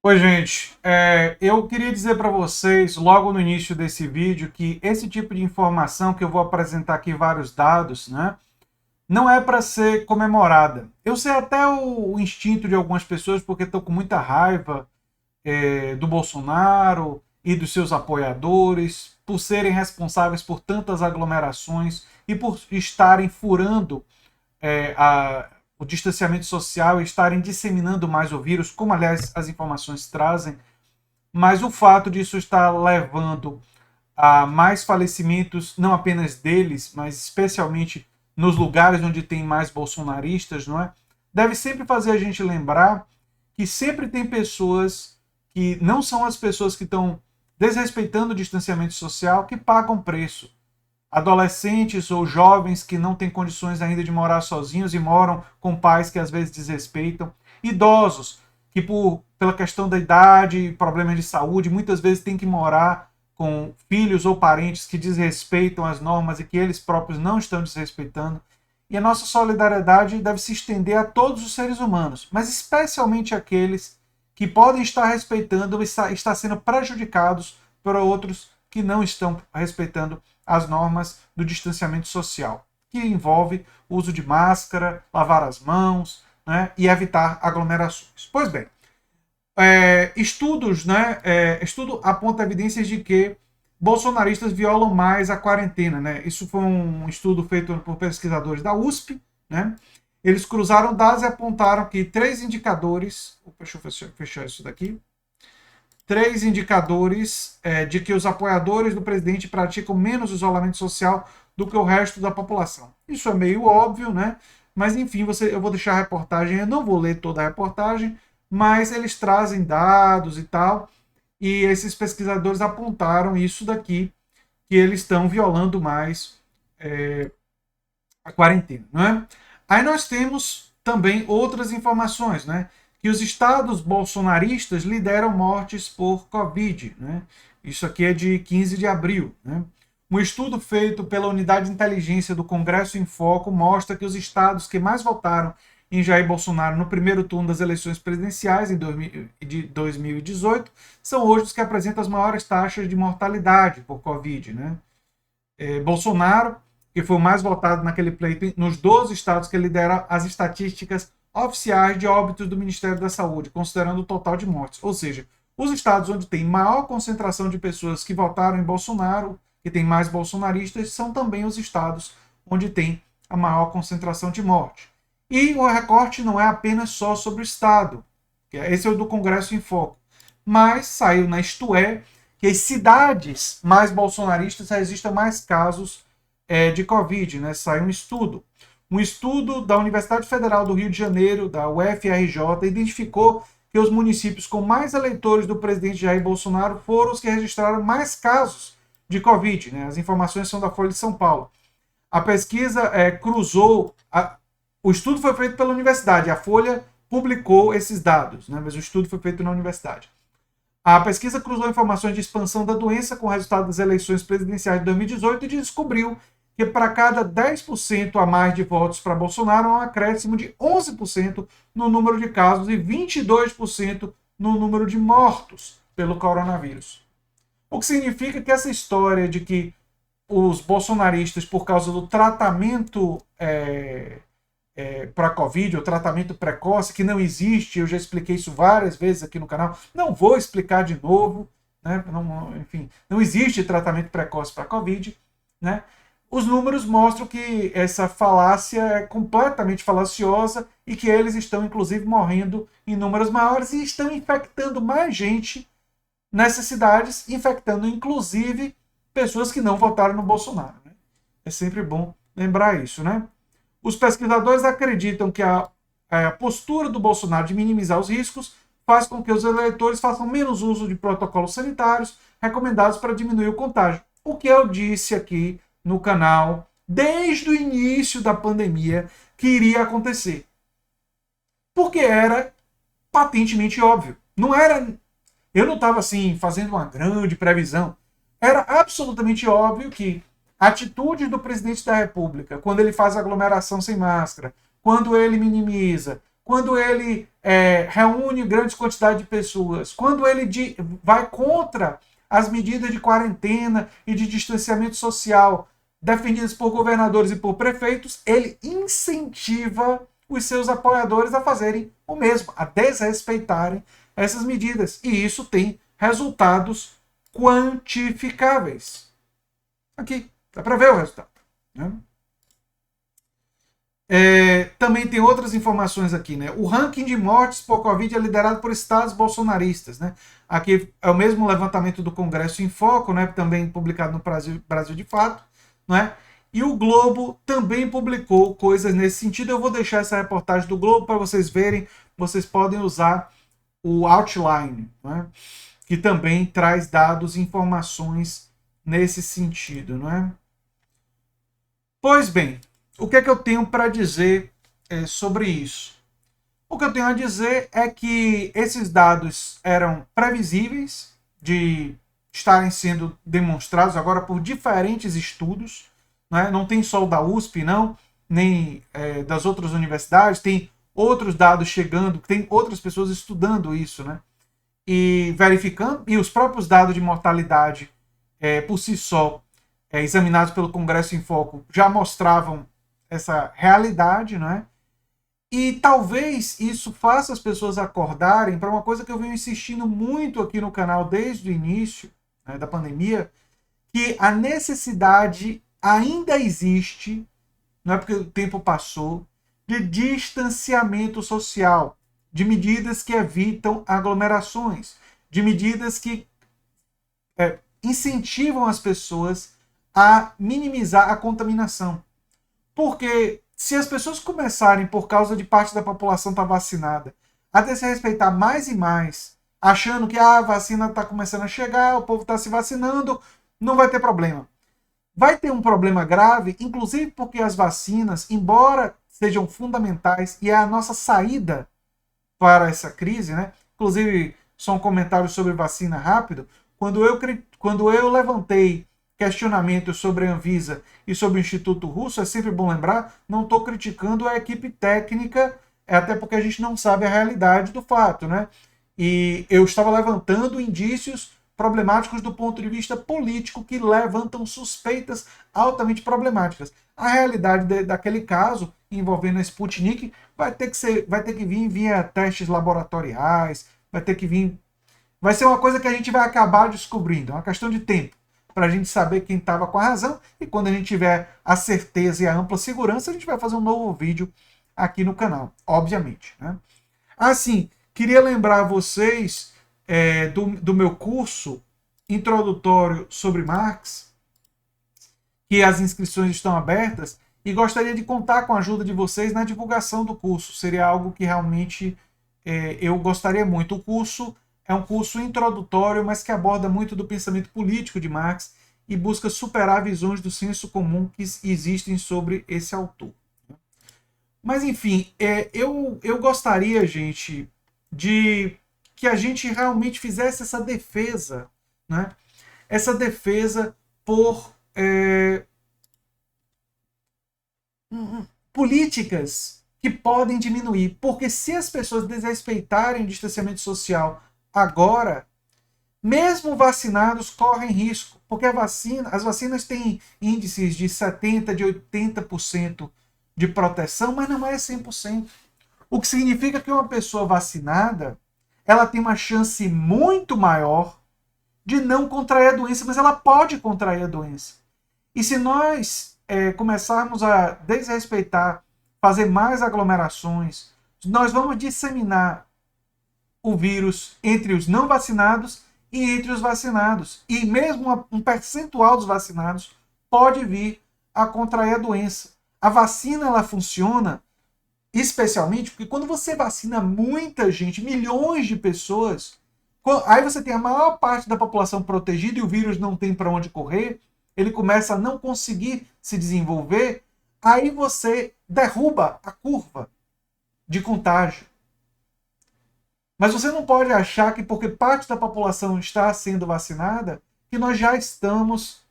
Oi, gente. Eu queria dizer para vocês, logo no início desse vídeo, que esse tipo de informação que eu vou apresentar aqui, vários dados, né, não é para ser comemorada. Eu sei até o instinto de algumas pessoas, porque estão com muita raiva do Bolsonaro e dos seus apoiadores, por serem responsáveis por tantas aglomerações e por estarem furando o distanciamento social e estarem disseminando mais o vírus, como aliás as informações trazem, mas o fato disso estar levando a mais falecimentos, não apenas deles, mas especialmente nos lugares onde tem mais bolsonaristas, não é? Deve sempre fazer a gente lembrar que sempre tem pessoas que não são as pessoas que estão desrespeitando o distanciamento social que pagam preço. Adolescentes ou jovens que não têm condições ainda de morar sozinhos e moram com pais que às vezes desrespeitam, idosos que pela questão da idade e problemas de saúde muitas vezes têm que morar com filhos ou parentes que desrespeitam as normas e que eles próprios não estão desrespeitando. E a nossa solidariedade deve se estender a todos os seres humanos, mas especialmente aqueles que podem estar respeitando ou estar sendo prejudicados por outros que não estão respeitando as normas do distanciamento social, que envolve o uso de máscara, lavar as mãos, né, e evitar aglomerações. Pois bem, estudo aponta evidências de que bolsonaristas violam mais a quarentena, né? Isso foi um estudo feito por pesquisadores da USP, né? Eles cruzaram dados e apontaram que três indicadores. Deixa eu fechar isso daqui. Três indicadores de que os apoiadores do presidente praticam menos isolamento social do que o resto da população. Isso é meio óbvio, né? Mas enfim, eu vou deixar a reportagem, eu não vou ler toda a reportagem, mas eles trazem dados e tal, e esses pesquisadores apontaram isso daqui, que eles estão violando mais a quarentena, não é? Aí nós temos também outras informações, né? Que os estados bolsonaristas lideram mortes por Covid, né? Isso aqui é de 15 de abril, né? Um estudo feito pela Unidade de Inteligência do Congresso em Foco mostra que os estados que mais votaram em Jair Bolsonaro no primeiro turno das eleições presidenciais de 2018 são hoje os que apresentam as maiores taxas de mortalidade por Covid, né? Bolsonaro, que foi o mais votado naquele pleito, nos 12 estados que lidera as estatísticas oficiais de óbitos do Ministério da Saúde, considerando o total de mortes. Ou seja, os estados onde tem maior concentração de pessoas que votaram em Bolsonaro, que tem mais bolsonaristas, são também os estados onde tem a maior concentração de morte. E o recorte não é apenas só sobre o estado, esse é o do Congresso em Foco, mas saiu na Isto É que as cidades mais bolsonaristas registram mais casos de Covid, né? Saiu um estudo da Universidade Federal do Rio de Janeiro, da UFRJ, identificou que os municípios com mais eleitores do presidente Jair Bolsonaro foram os que registraram mais casos de Covid, né? As informações são da Folha de São Paulo. A pesquisa cruzou. O estudo foi feito pela universidade, a Folha publicou esses dados, né? Mas o estudo foi feito na universidade. A pesquisa cruzou informações de expansão da doença com o resultado das eleições presidenciais de 2018 e descobriu que para cada 10% a mais de votos para Bolsonaro, há um acréscimo de 11% no número de casos e 22% no número de mortos pelo coronavírus. O que significa que essa história de que os bolsonaristas, por causa do tratamento para a Covid, o tratamento precoce, que não existe, eu já expliquei isso várias vezes aqui no canal, não vou explicar de novo, né? Não, enfim, não existe tratamento precoce para a Covid, né? Os números mostram que essa falácia é completamente falaciosa e que eles estão, inclusive, morrendo em números maiores e estão infectando mais gente nessas cidades, infectando, inclusive, pessoas que não votaram no Bolsonaro, né? É sempre bom lembrar isso, né? Os pesquisadores acreditam que a postura do Bolsonaro de minimizar os riscos faz com que os eleitores façam menos uso de protocolos sanitários recomendados para diminuir o contágio. O que eu disse aqui no canal desde o início da pandemia que iria acontecer. Porque era patentemente óbvio. Não era. Eu não estava assim fazendo uma grande previsão. Era absolutamente óbvio que a atitude do presidente da República, quando ele faz aglomeração sem máscara, quando ele minimiza, quando ele reúne grandes quantidades de pessoas, quando ele vai contra as medidas de quarentena e de distanciamento social defendidas por governadores e por prefeitos, ele incentiva os seus apoiadores a fazerem o mesmo, a desrespeitarem essas medidas. E isso tem resultados quantificáveis. Aqui, dá para ver o resultado. Né? Também tem outras informações aqui, né? O ranking de mortes por Covid é liderado por estados bolsonaristas, né? Aqui é o mesmo levantamento do Congresso em Foco, né? Também publicado no Brasil de Fato, né? E o Globo também publicou coisas nesse sentido. Eu vou deixar essa reportagem do Globo para vocês verem. Vocês podem usar o Outline, né? Que também traz dados e informações nesse sentido, não é? Pois bem, o que é que eu tenho para dizer sobre isso? O que eu tenho a dizer é que esses dados eram previsíveis de estarem sendo demonstrados agora por diferentes estudos, né? Não tem só o da USP, não, nem das outras universidades, tem outros dados chegando, tem outras pessoas estudando isso, né? E verificando, e os próprios dados de mortalidade por si só, examinados pelo Congresso em Foco, já mostravam essa realidade, né? E talvez isso faça as pessoas acordarem para uma coisa que eu venho insistindo muito aqui no canal desde o início, né, da pandemia, que a necessidade ainda existe, não é porque o tempo passou, de distanciamento social, de medidas que evitam aglomerações, de medidas que incentivam as pessoas a minimizar a contaminação. Porque se as pessoas começarem, por causa de parte da população estar vacinada, a desrespeitar mais e mais, achando que a vacina está começando a chegar, o povo está se vacinando, não vai ter problema. Vai ter um problema grave, inclusive porque as vacinas, embora sejam fundamentais e é a nossa saída para essa crise, né? Inclusive, só um comentário sobre vacina rápido. Quando eu levantei questionamentos sobre a Anvisa e sobre o Instituto Russo, é sempre bom lembrar, não estou criticando a equipe técnica, até porque a gente não sabe a realidade do fato, né? E eu estava levantando indícios problemáticos do ponto de vista político que levantam suspeitas altamente problemáticas. A realidade daquele caso envolvendo a Sputnik vai ter que vir via testes laboratoriais, vai ser uma coisa que a gente vai acabar descobrindo, é uma questão de tempo para a gente saber quem estava com a razão, e quando a gente tiver a certeza e a ampla segurança, a gente vai fazer um novo vídeo aqui no canal, obviamente. Né? Assim, queria lembrar vocês do meu curso introdutório sobre Marx, que as inscrições estão abertas, e gostaria de contar com a ajuda de vocês na divulgação do curso. Seria algo que realmente eu gostaria muito. O curso é um curso introdutório, mas que aborda muito do pensamento político de Marx e busca superar visões do senso comum que existem sobre esse autor. Mas, enfim, eu gostaria, gente, de que a gente realmente fizesse essa defesa, né? Essa defesa por políticas que podem diminuir. Porque se as pessoas desrespeitarem o distanciamento social agora, mesmo vacinados correm risco, porque as vacinas têm índices de 70%, de 80% de proteção, mas não é 100%. O que significa que uma pessoa vacinada, ela tem uma chance muito maior de não contrair a doença, mas ela pode contrair a doença. E se nós começarmos a desrespeitar, fazer mais aglomerações, nós vamos disseminar o vírus entre os não vacinados e entre os vacinados. E mesmo um percentual dos vacinados pode vir a contrair a doença. A vacina, ela funciona especialmente porque quando você vacina muita gente, milhões de pessoas, aí você tem a maior parte da população protegida e o vírus não tem para onde correr, ele começa a não conseguir se desenvolver, aí você derruba a curva de contágio. Mas você não pode achar que porque parte da população está sendo vacinada, que nós já estamos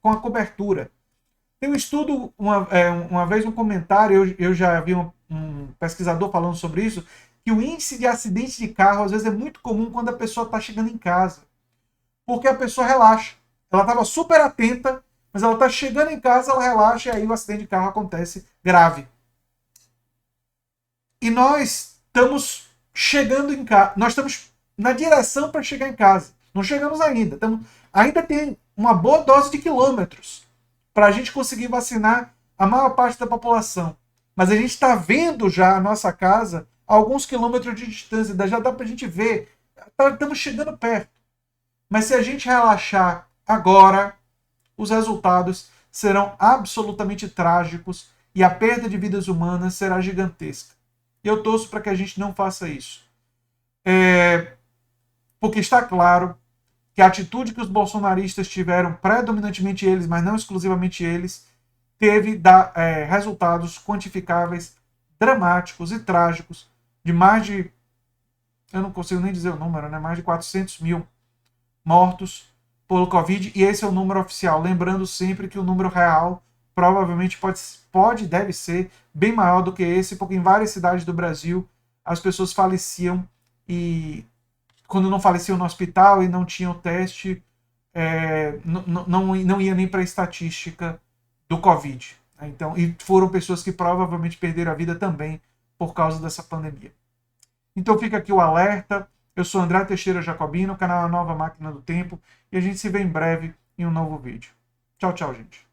com a cobertura. Tem um estudo, uma vez um comentário, eu já vi um pesquisador falando sobre isso, que o índice de acidente de carro às vezes é muito comum quando a pessoa está chegando em casa. Porque a pessoa relaxa. Ela estava super atenta, mas ela está chegando em casa, ela relaxa e aí o acidente de carro acontece grave. E nós estamos chegando em casa, nós estamos na direção para chegar em casa. Não chegamos ainda. Ainda tem uma boa dose de quilômetros para a gente conseguir vacinar a maior parte da população. Mas a gente está vendo já a nossa casa a alguns quilômetros de distância, já dá para a gente ver. Estamos chegando perto. Mas se a gente relaxar agora, os resultados serão absolutamente trágicos e a perda de vidas humanas será gigantesca. E eu torço para que a gente não faça isso. Porque está claro que a atitude que os bolsonaristas tiveram, predominantemente eles, mas não exclusivamente eles, teve resultados quantificáveis, dramáticos e trágicos, de mais de, eu não consigo nem dizer o número, né? Mais de 400 mil mortos pelo Covid, e esse é o número oficial. Lembrando sempre que o número real provavelmente deve ser bem maior do que esse, porque em várias cidades do Brasil as pessoas faleciam e quando não faleciam no hospital e não tinham teste, não ia nem para a estatística do Covid. Então, e foram pessoas que provavelmente perderam a vida também por causa dessa pandemia. Então fica aqui o alerta. Eu sou André Teixeira Jacobino, canal A Nova Máquina do Tempo, e a gente se vê em breve em um novo vídeo. Tchau, tchau, gente.